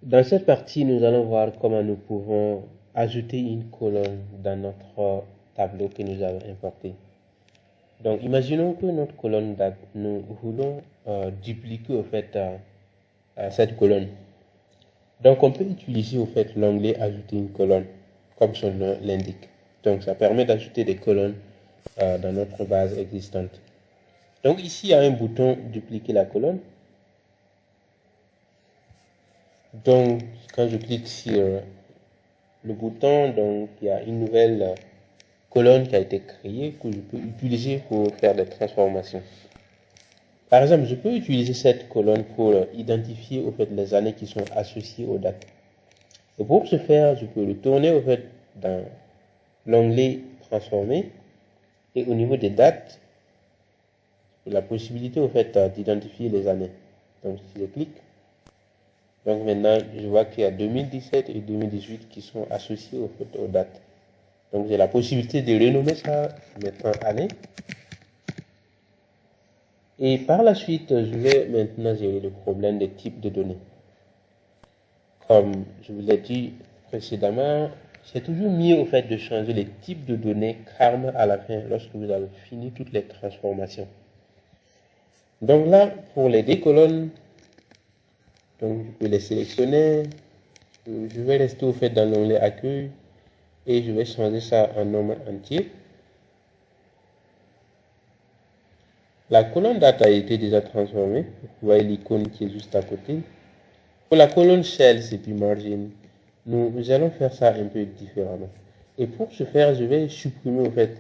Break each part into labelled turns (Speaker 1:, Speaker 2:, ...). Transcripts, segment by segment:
Speaker 1: Dans cette partie, nous allons voir comment nous pouvons ajouter une colonne dans notre tableau que nous avons importé. Donc, imaginons que notre colonne date, nous voulons dupliquer au fait cette colonne. Donc, on peut utiliser au fait l'onglet Ajouter une colonne, comme son nom l'indique. Donc, ça permet d'ajouter des colonnes dans notre base existante. Donc, ici, il y a un bouton Dupliquer la colonne. Donc, quand je clique sur le bouton, donc il y a une nouvelle colonne qui a été créée que je peux utiliser pour faire des transformations. Par exemple, je peux utiliser cette colonne pour identifier au fait les années qui sont associées aux dates. Et pour ce faire, je peux le tourner au fait dans l'onglet Transformer et au niveau des dates, la possibilité au fait d'identifier les années. Donc, si je clique, donc maintenant, je vois qu'il y a 2017 et 2018 qui sont associés au fait aux dates. Donc j'ai la possibilité de renommer ça maintenant année. Et par la suite, je vais maintenant gérer le problème des types de données. Comme je vous l'ai dit précédemment, c'est toujours mieux au fait de changer les types de données calme à la fin lorsque vous avez fini toutes les transformations. Donc là, pour les deux colonnes, donc je peux les sélectionner. Je vais rester au fait dans l'onglet accueil et je vais changer ça en nombre entier. La colonne date a été déjà transformée. Vous voyez l'icône qui est juste à côté. Pour la colonne Sales et puis Margin, nous allons faire ça un peu différemment. Et pour ce faire, je vais supprimer en fait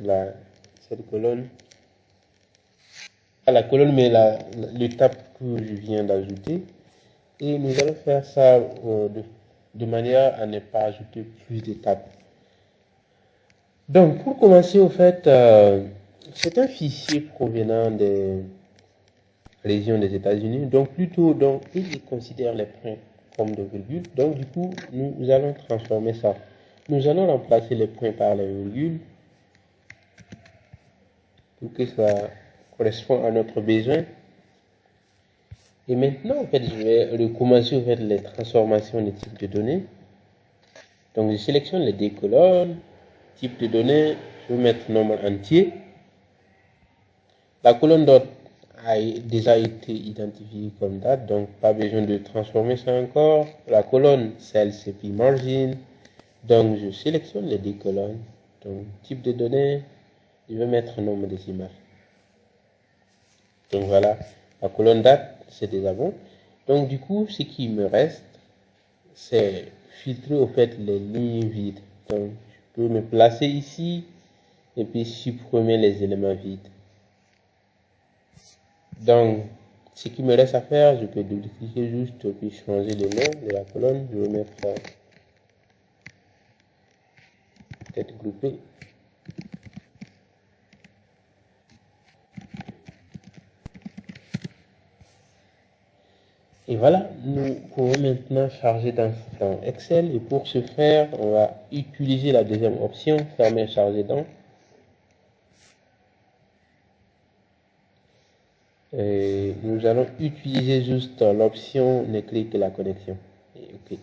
Speaker 1: cette colonne. Pas la colonne, mais l'étape que je viens d'ajouter. Et nous allons faire ça de manière à ne pas ajouter plus d'étapes. Donc, pour commencer, au fait, c'est un fichier provenant des régions des États-Unis. Donc, plutôt, il considère les points comme des virgules. Donc, du coup, nous allons transformer ça. Nous allons remplacer les points par les virgules pour que ça corresponde à notre besoin. Et maintenant, en fait, je vais recommencer en fait, les transformations des types de données. Donc, je sélectionne les deux colonnes, type de données, je vais mettre nombre entier. La colonne date a déjà été identifiée comme date, donc pas besoin de transformer ça encore. La colonne Sales et puis Margin, donc je sélectionne les deux colonnes. Donc, type de données, je vais mettre nombre décimal. Donc voilà, la colonne date, c'est déjà bon. Donc du coup, ce qui me reste, c'est filtrer au fait les lignes vides. Donc je peux me placer ici et puis supprimer les éléments vides. Donc, ce qui me reste à faire, je peux double-cliquer juste puis changer le nom de la colonne. Je vais mettre tête groupée. Et voilà, nous pouvons maintenant charger dans Excel. Et pour ce faire, on va utiliser la deuxième option, fermer et charger dans. Et nous allons utiliser juste l'option ne crée que la connexion. Et OK.